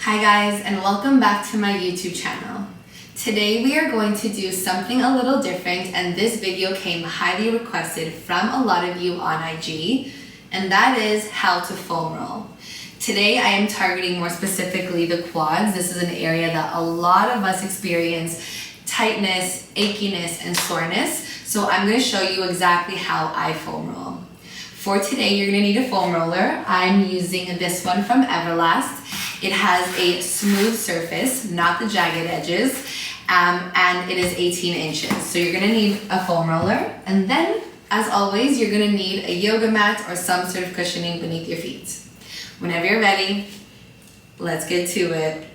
Hi guys, and welcome back to my YouTube channel. Today we are going to do something a little different, and this video came highly requested from a lot of you on IG, and that is how to foam roll. Today I am targeting more specifically the quads. This is an area that a lot of us experience tightness, achiness, and soreness. So I'm going to show you exactly how I foam roll. For today, you're going to need a foam roller. I'm using this one from Everlast. It has a smooth surface, not the jagged edges, and it is 18 inches. So you're going to need a foam roller, and then, as always, you're going to need a yoga mat or some sort of cushioning beneath your feet. Whenever you're ready, let's get to it.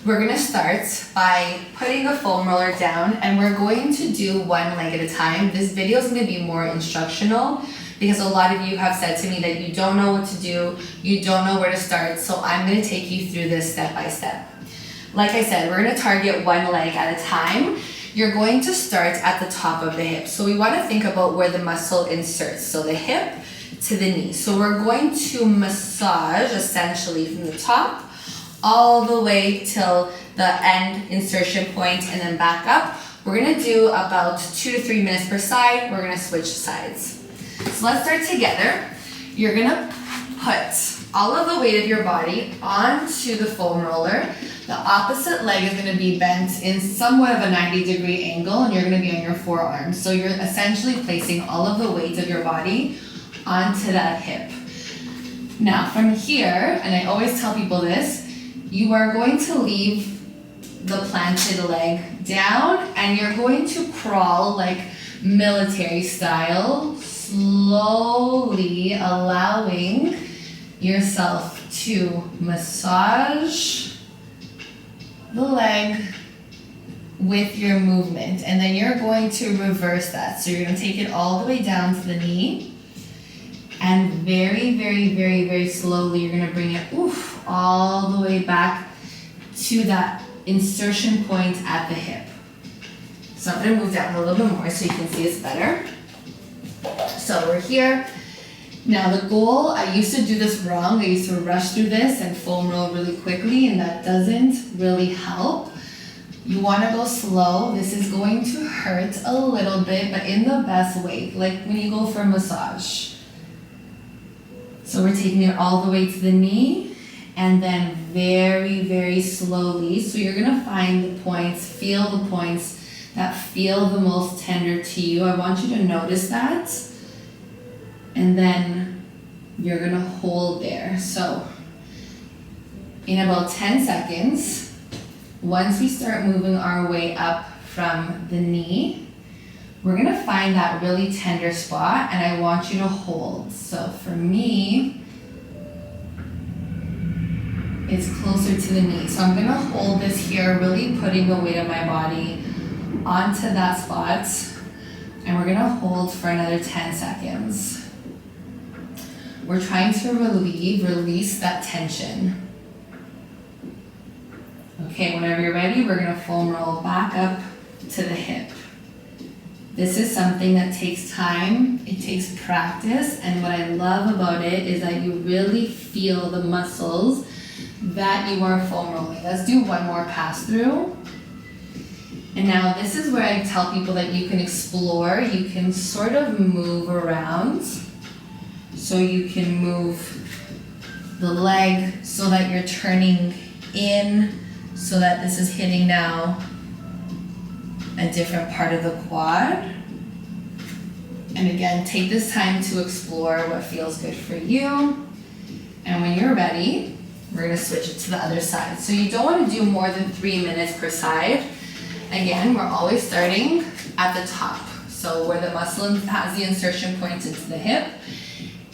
We're going to start by putting the foam roller down, and we're going to do one leg at a time. This video is going to be more instructional because a lot of you have said to me that you don't know what to do, you don't know where to start, so I'm going to take you through this step by step. Like I said, we're going to target one leg at a time. You're going to start at the top of the hip. So we want to think about where the muscle inserts. So the hip to the knee. So we're going to massage essentially from the top all the way till the end insertion point and then back up. We're going to do about 2 to 3 minutes per side. We're going to switch sides. So let's start together. You're going to put all of the weight of your body onto the foam roller. The opposite leg is going to be bent in somewhat of a 90-degree angle, and you're going to be on your forearms. So you're essentially placing all of the weight of your body onto that hip. Now from here, and I always tell people this, you are going to leave the planted leg down, and you're going to crawl like military style, slowly allowing yourself to massage the leg with your movement, and then you're going to reverse that. So you're going to take it all the way down to the knee, and very, very, very, very slowly you're going to bring it all the way back to that insertion point at the hip. So I'm going to move down a little bit more so you can see this better. So we're here. Now the goal, I used to do this wrong. I used to rush through this and foam roll really quickly, and that doesn't really help. You want to go slow. This is going to hurt a little bit, but in the best way, like when you go for a massage. So we're taking it all the way to the knee, and then very, very slowly. So you're going to find the points, feel the points that feel the most tender to you. I want you to notice that. And then you're going to hold there. So in about 10 seconds, once we start moving our way up from the knee, we're going to find that really tender spot, and I want you to hold. So for me, it's closer to the knee. So I'm going to hold this here, really putting the weight of my body onto that spot, and we're going to hold for another 10 seconds. We're trying to release that tension. Okay, whenever you're ready, we're going to foam roll back up to the hip. This is something that takes time, it takes practice, and what I love about it is that you really feel the muscles that you are foam rolling. Let's do one more pass through. And now this is where I tell people that you can explore, you can sort of move around. So you can move the leg so that you're turning in, so that this is hitting now a different part of the quad. And again, take this time to explore what feels good for you. And when you're ready, we're going to switch it to the other side. So you don't want to do more than 3 minutes per side. Again, we're always starting at the top. So where the muscle has the insertion point into the hip,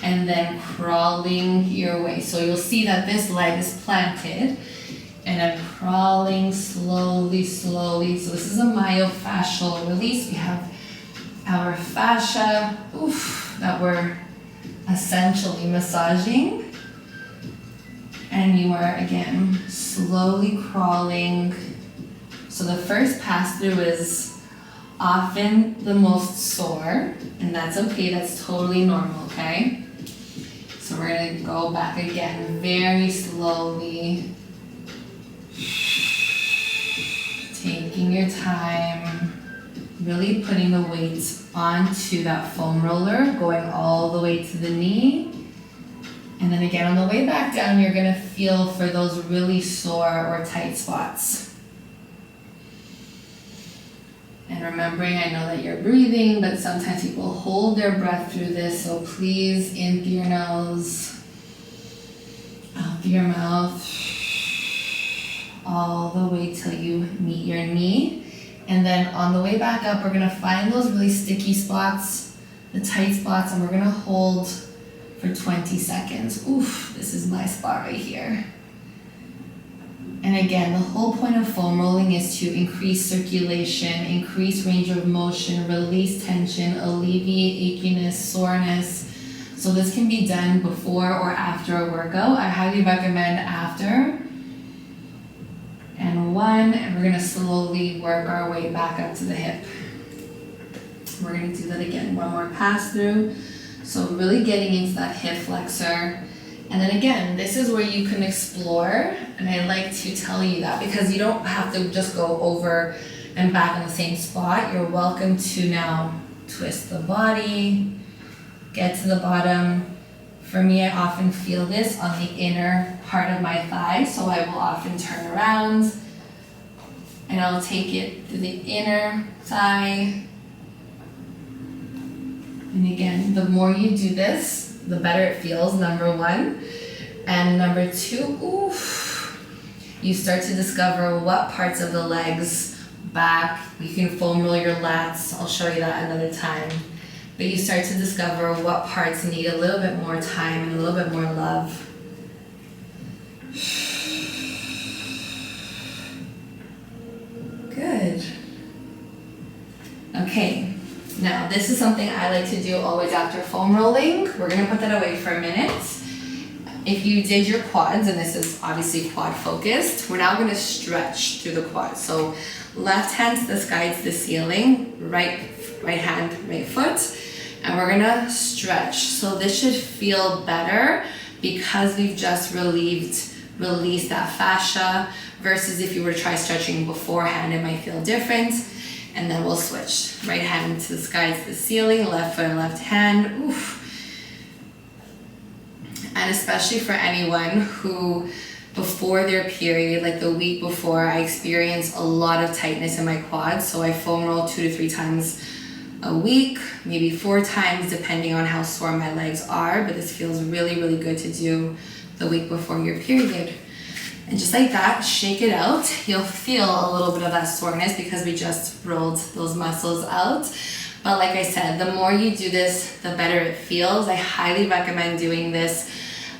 and then crawling your way. So you'll see that this leg is planted, and I'm crawling slowly, slowly. So this is a myofascial release. We have our fascia that we're essentially massaging. And you are, again, slowly crawling. So the first pass through is often the most sore, and that's okay, that's totally normal, okay? So we're gonna go back again very slowly, Taking your time, really putting the weight onto that foam roller, going all the way to the knee. And then again, on the way back down, you're gonna feel for those really sore or tight spots. And remembering, I know that you're breathing, but sometimes people hold their breath through this, so please, in through your nose, out through your mouth, all the way till you meet your knee. And then on the way back up, we're gonna find those really sticky spots, the tight spots, and we're gonna hold for 20 seconds. Oof, this is my spot right here. And again, the whole point of foam rolling is to increase circulation, increase range of motion, release tension, alleviate achiness, soreness. So this can be done before or after a workout. I highly recommend after. And one, and we're gonna slowly work our way back up to the hip. We're gonna do that again, one more pass through. So really getting into that hip flexor. And then again, this is where you can explore, and I like to tell you that because you don't have to just go over and back in the same spot. You're welcome to now twist the body, get to the bottom. For me, I often feel this on the inner part of my thigh, so I will often turn around and I'll take it to the inner thigh. And again, the more you do this, the better it feels, number one. And number two, oof, you start to discover what parts of the legs, back, you can foam roll your lats, I'll show you that another time. But you start to discover what parts need a little bit more time and a little bit more love. Good. Okay, now this is something I like to do always after foam rolling. We're gonna put that away for a minute. If you did your quads, and this is obviously quad focused, we're now gonna stretch through the quads. So left hand to the sky to the ceiling, right hand, right foot, and we're gonna stretch. So this should feel better because we've just released that fascia, versus if you were to try stretching beforehand, it might feel different. And then we'll switch. Right hand to the sky to the ceiling, left foot and left hand. Oof. And especially for anyone who, before their period, like the week before, I experienced a lot of tightness in my quads. So I foam roll 2 to 3 times a week, maybe 4 times, depending on how sore my legs are. But this feels really, really good to do the week before your period. And just like that, shake it out. You'll feel a little bit of that soreness because we just rolled those muscles out. But like I said, the more you do this, the better it feels. I highly recommend doing this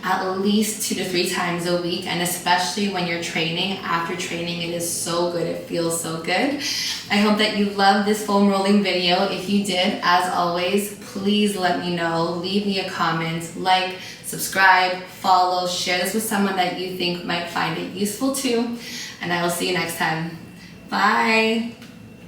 at least 2 to 3 times a week, and especially when you're training. After training, it is so good. It feels so good. I hope that you loved this foam rolling video. If you did, as always, please let me know. Leave me a comment, like, subscribe, follow, share this with someone that you think might find it useful too. And I will see you next time. Bye.